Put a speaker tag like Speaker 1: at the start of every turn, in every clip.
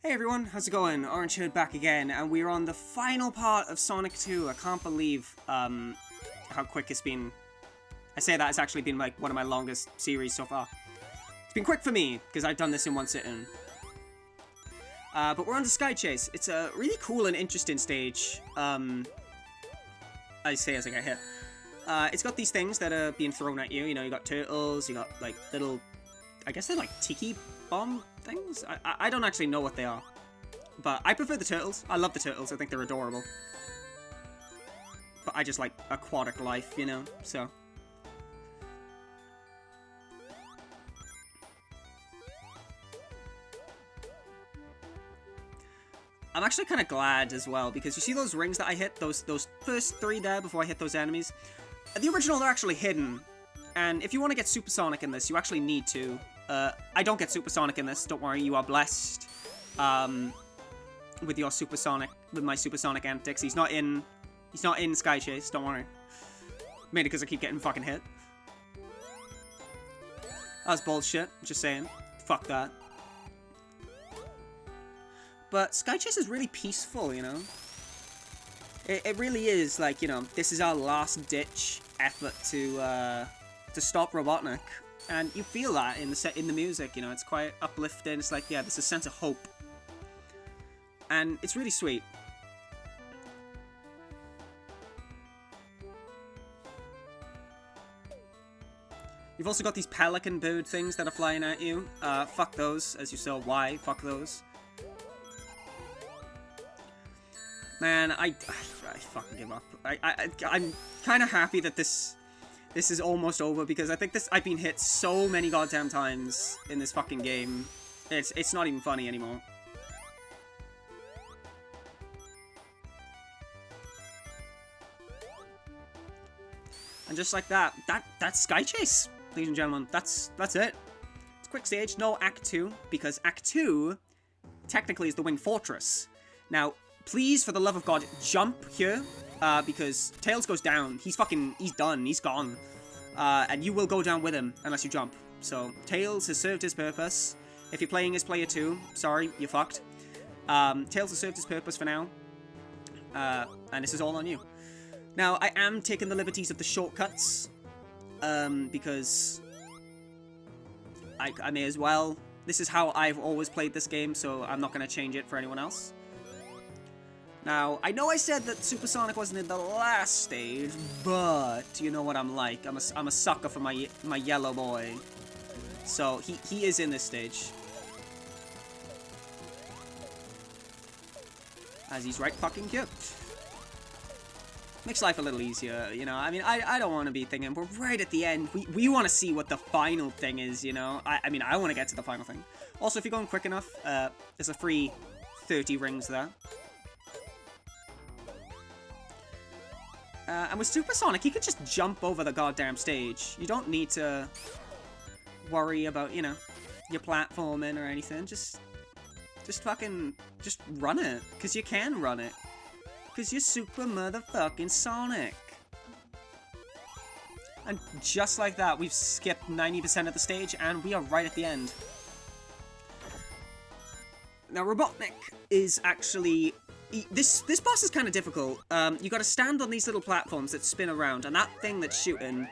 Speaker 1: Hey everyone, how's it going? Orange Hood back again, and we're on the final part of Sonic 2. I can't believe how quick it's been. I say that it's actually been like one of my longest series so far. It's been quick for me, because I've done this in one sitting. But we're on the Sky Chase. It's a really cool and interesting stage. I say as I get hit. It's got these things that are being thrown at you. You know, you got turtles, you got like little, I guess they're like tiki bomb things? I don't actually know what they are. But I prefer the turtles. I love the turtles. I think they're adorable. But I just like aquatic life, you know? So. I'm actually kind of glad as well, because you see those rings that I hit? Those first three there before I hit those enemies? The original, they're actually hidden. And if you want to get Supersonic in this, you actually need to. I don't get Supersonic in this, don't worry, you are blessed. With your Supersonic, with my Supersonic antics. He's not in Sky Chase, don't worry. Mainly because I keep getting fucking hit. That's bullshit, just saying. Fuck that. But Sky Chase is really peaceful, you know? It really is, like, you know, this is our last-ditch effort to stop Robotnik. And you feel that in the music, you know, it's quite uplifting. It's like, yeah, there's a sense of hope. And it's really sweet. You've also got these pelican bird things that are flying at you. Fuck those, as you saw. Why? Fuck those. Man, I fucking give up. I'm kind of happy that this is almost over, because I think I've been hit so many goddamn times in this fucking game. It's not even funny anymore. And just like that, that's Sky Chase, ladies and gentlemen. That's it. It's a quick stage. No Act 2, because Act 2 technically is the Winged Fortress. Now, please, for the love of God, jump here. Because Tails goes down. He's done. He's gone. And you will go down with him unless you jump. So, Tails has served his purpose. If you're playing as player 2, sorry, you're fucked. Tails has served his purpose for now. And this is all on you. Now, I am taking the liberties of the shortcuts. Because I may as well. This is how I've always played this game, so I'm not going to change it for anyone else. Now, I know I said that Supersonic wasn't in the last stage, but you know what I'm like. I'm a sucker for my yellow boy. So, he is in this stage. As he's right fucking here. Makes life a little easier, you know. I mean, I don't want to be thinking, we're right at the end. We want to see what the final thing is, you know. I mean, I want to get to the final thing. Also, if you're going quick enough, there's a free 30 rings there. And with Supersonic, he could just jump over the goddamn stage. You don't need to worry about, you know, your platforming or anything. Just run it. Because you can run it. Because you're super motherfucking Sonic. And just like that, we've skipped 90% of the stage, and we are right at the end. Now, Robotnik is actually... This boss is kind of difficult. You gotta stand on these little platforms that spin around, and that thing that's shooting,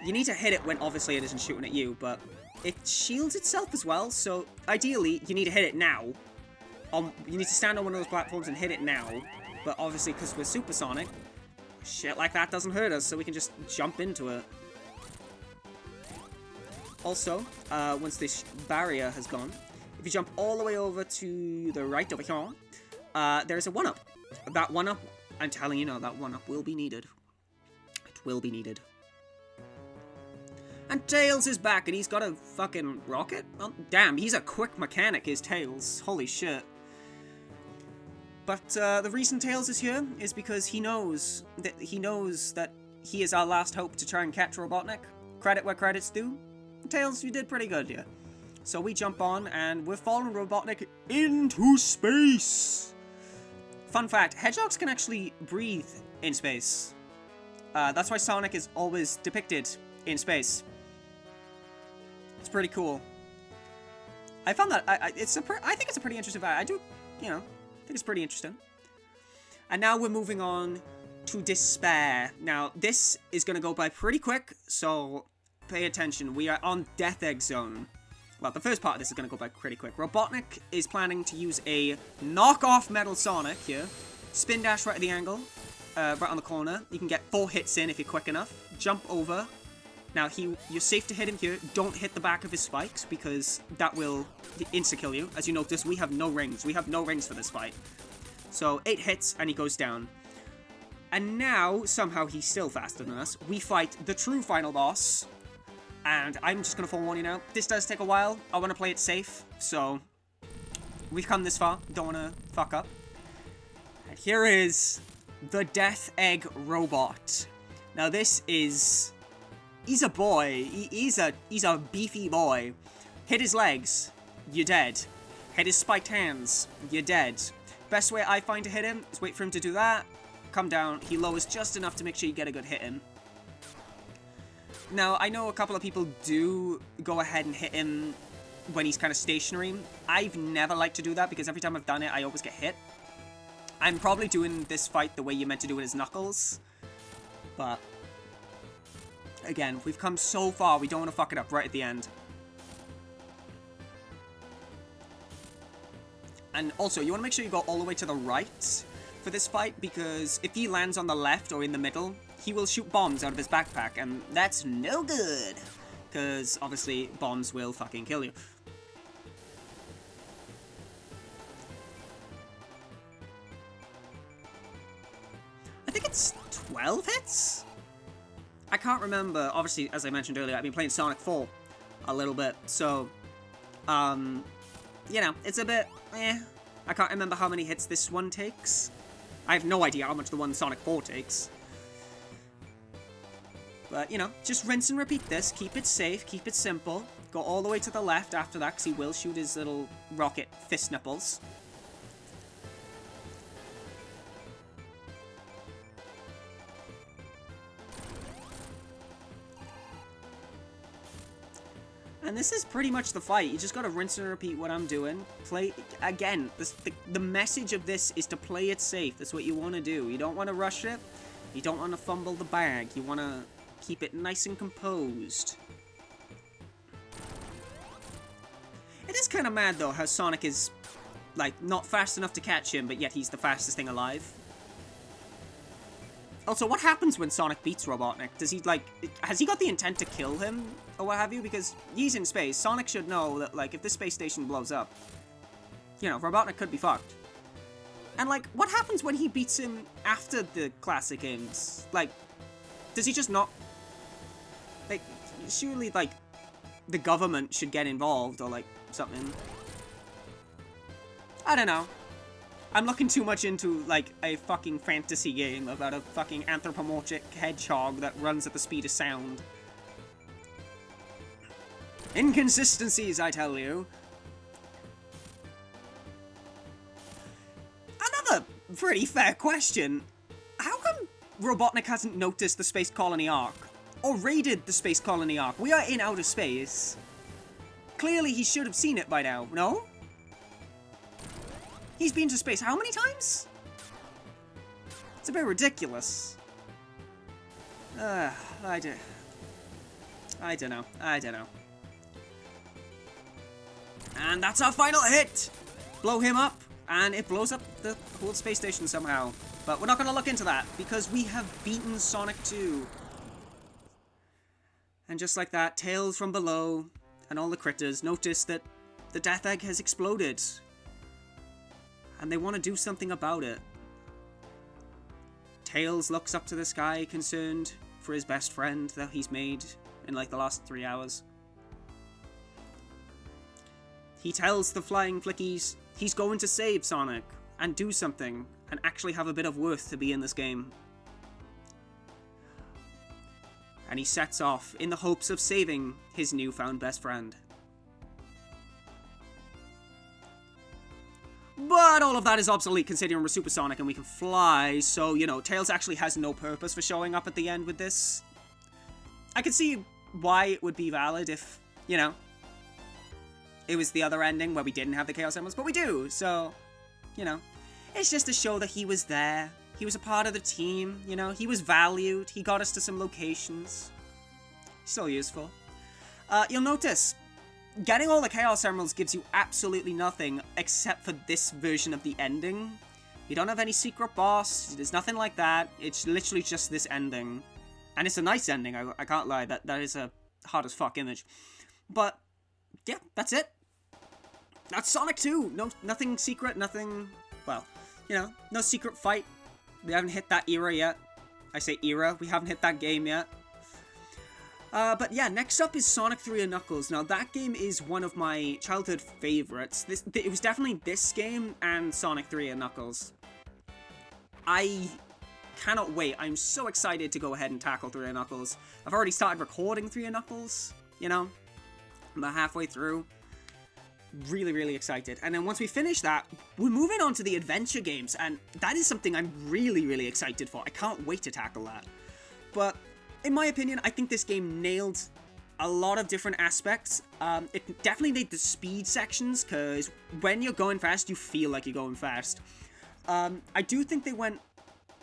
Speaker 1: you need to hit it when obviously it isn't shooting at you, but it shields itself as well, so ideally you need to hit it now. You need to stand on one of those platforms and hit it now, but obviously because we're Supersonic, shit like that doesn't hurt us, so we can just jump into it. Also, once this barrier has gone, if you jump all the way over to the right over here, there's a 1-up. That 1-up, I'm telling you now, that 1-up will be needed. It will be needed. And Tails is back, and he's got a fucking rocket? Oh, damn, he's a quick mechanic, is Tails. Holy shit. But the reason Tails is here is because he knows that he is our last hope to try and catch Robotnik. Credit where credit's due. Tails, you did pretty good here. So we jump on, and we're following Robotnik into space. Fun fact, hedgehogs can actually breathe in space. That's why Sonic is always depicted in space. It's pretty cool. I found that I think it's a pretty interesting fight. I do, you know, think it's pretty interesting. And now we're moving on to Despair. Now, this is going to go by pretty quick, so pay attention. We are on Death Egg Zone. Well, the first part of this is going to go by pretty quick. Robotnik is planning to use a knockoff Metal Sonic here. Spin dash right at the angle, right on the corner. You can get 4 hits in if you're quick enough. Jump over. Now, you're safe to hit him here. Don't hit the back of his spikes, because that will insta-kill you. As you notice, we have no rings. We have no rings for this fight. So, 8 hits, and he goes down. And now, somehow, he's still faster than us. We fight the true final boss. And I'm just going to forewarn you now. This does take a while. I want to play it safe. So, we've come this far. Don't want to fuck up. And here is the Death Egg Robot. Now, this is... He's a boy. He's a beefy boy. Hit his legs. You're dead. Hit his spiked hands. You're dead. Best way I find to hit him is wait for him to do that. Come down. He lowers just enough to make sure you get a good hit in. Now, I know a couple of people do go ahead and hit him when he's kind of stationary. I've never liked to do that because every time I've done it, I always get hit. I'm probably doing this fight the way you're meant to do it is Knuckles. But... again, we've come so far, we don't want to fuck it up right at the end. And also, you want to make sure you go all the way to the right for this fight, because if he lands on the left or in the middle, he will shoot bombs out of his backpack, and that's no good. Because, obviously, bombs will fucking kill you. I think it's 12 hits? I can't remember. Obviously, as I mentioned earlier, I've been playing Sonic 4 a little bit, so, you know, it's a bit, I can't remember how many hits this one takes. I have no idea how much the one Sonic 4 takes. But, you know, just rinse and repeat this. Keep it safe, keep it simple. Go all the way to the left after that, because he will shoot his little rocket fist nipples. And this is pretty much the fight. You just gotta rinse and repeat what I'm doing. Play, again, the message of this is to play it safe. That's what you want to do. You don't want to rush it. You don't want to fumble the bag. You want to keep it nice and composed. It is kind of mad, though, how Sonic is, like, not fast enough to catch him, but yet he's the fastest thing alive. Also, what happens when Sonic beats Robotnik? Does he, like, has he got the intent to kill him, or what have you? Because he's in space. Sonic should know that, like, if this space station blows up, you know, Robotnik could be fucked. And, like, what happens when he beats him after the classic games? Like, does he just not... like, surely, like, the government should get involved, or, like, something. I don't know. I'm looking too much into, like, a fucking fantasy game about a fucking anthropomorphic hedgehog that runs at the speed of sound. Inconsistencies, I tell you. Another pretty fair question. How come Robotnik hasn't noticed the Space Colony Ark? Or raided the Space Colony Ark? We are in outer space. Clearly he should have seen it by now, no? He's been to space how many times? It's a bit ridiculous. I don't know. And that's our final hit! Blow him up, and it blows up the whole space station somehow. But we're not going to look into that, because we have beaten Sonic 2. And just like that, Tails from below, and all the critters notice that the Death Egg has exploded. And they want to do something about it. Tails looks up to the sky, concerned for his best friend that he's made in like the last 3 hours. He tells the Flying Flickies he's going to save Sonic and do something and actually have a bit of worth to be in this game. And he sets off in the hopes of saving his newfound best friend. But all of that is obsolete considering we're supersonic and we can fly, so, you know, Tails actually has no purpose for showing up at the end with this. I could see why it would be valid if, you know, it was the other ending where we didn't have the Chaos Emeralds, but we do, so, you know. It's just to show that he was there. He was a part of the team, you know. He was valued. He got us to some locations. Still useful. You'll notice, getting all the Chaos Emeralds gives you absolutely nothing except for this version of the ending. You don't have any secret boss. There's nothing like that. It's literally just this ending. And it's a nice ending, I can't lie. That is a hard as fuck image. But, yeah, that's it. That's Sonic 2. Nothing secret, nothing... Well, you know, no secret fight. We haven't hit that era yet. I say era, we haven't hit that game yet. But yeah, next up is Sonic 3 and Knuckles. Now, that game is one of my childhood favorites. It was definitely this game and Sonic 3 and Knuckles. I cannot wait. I'm so excited to go ahead and tackle 3 and Knuckles. I've already started recording 3 and Knuckles, you know. I'm about halfway through. Really, really excited. And then once we finish that, we're moving on to the adventure games, and that is something I'm really, really excited for. I can't wait to tackle that. But in my opinion, I think this game nailed a lot of different aspects. It definitely made the speed sections, because when you're going fast, you feel like you're going fast. I do think they went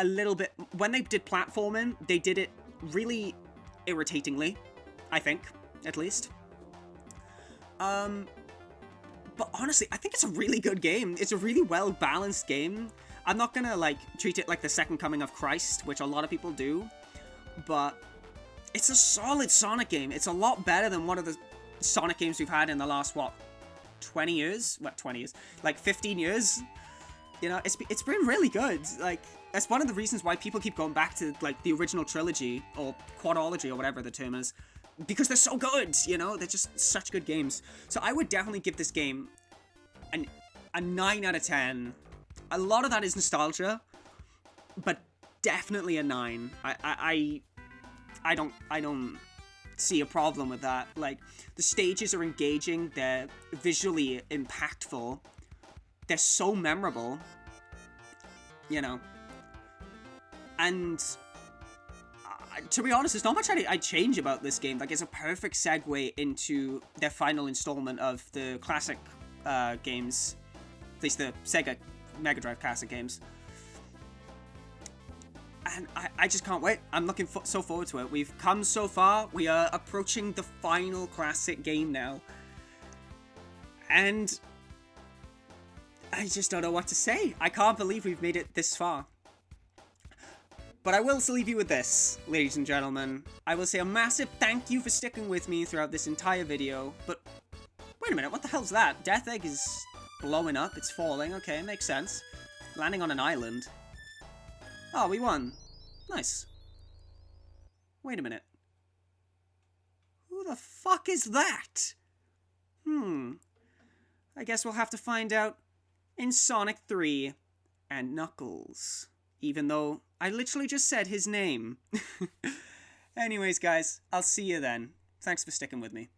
Speaker 1: a little bit... When they did platforming, they did it really irritatingly, I think, at least. But honestly, I think it's a really good game. It's a really well-balanced game. I'm not gonna, like, treat it like the second coming of Christ, which a lot of people do. But it's a solid Sonic game. It's a lot better than one of the Sonic games we've had in the last, what, 20 years? What, 20 years? Like, 15 years? You know, it's been really good. Like, that's one of the reasons why people keep going back to, like, the original trilogy, or quadrilogy, or whatever the term is. Because they're so good, you know? They're just such good games. So I would definitely give this game a 9 out of 10. A lot of that is nostalgia, but definitely a 9. I don't see a problem with that. Like, the stages are engaging, they're visually impactful, they're so memorable, you know? And... to be honest, there's not much I'd change about this game. Like, it's a perfect segue into their final installment of the classic games. At least the Sega Mega Drive classic games. And I just can't wait. I'm looking so forward to it. We've come so far. We are approaching the final classic game now. And I just don't know what to say. I can't believe we've made it this far. But I will leave you with this, ladies and gentlemen. I will say a massive thank you for sticking with me throughout this entire video. But, wait a minute, what the hell's that? Death Egg is blowing up, it's falling, okay, makes sense. Landing on an island. Oh, we won. Nice. Wait a minute. Who the fuck is that? I guess we'll have to find out in Sonic 3 and Knuckles. Even though I literally just said his name. Anyways, guys, I'll see you then. Thanks for sticking with me.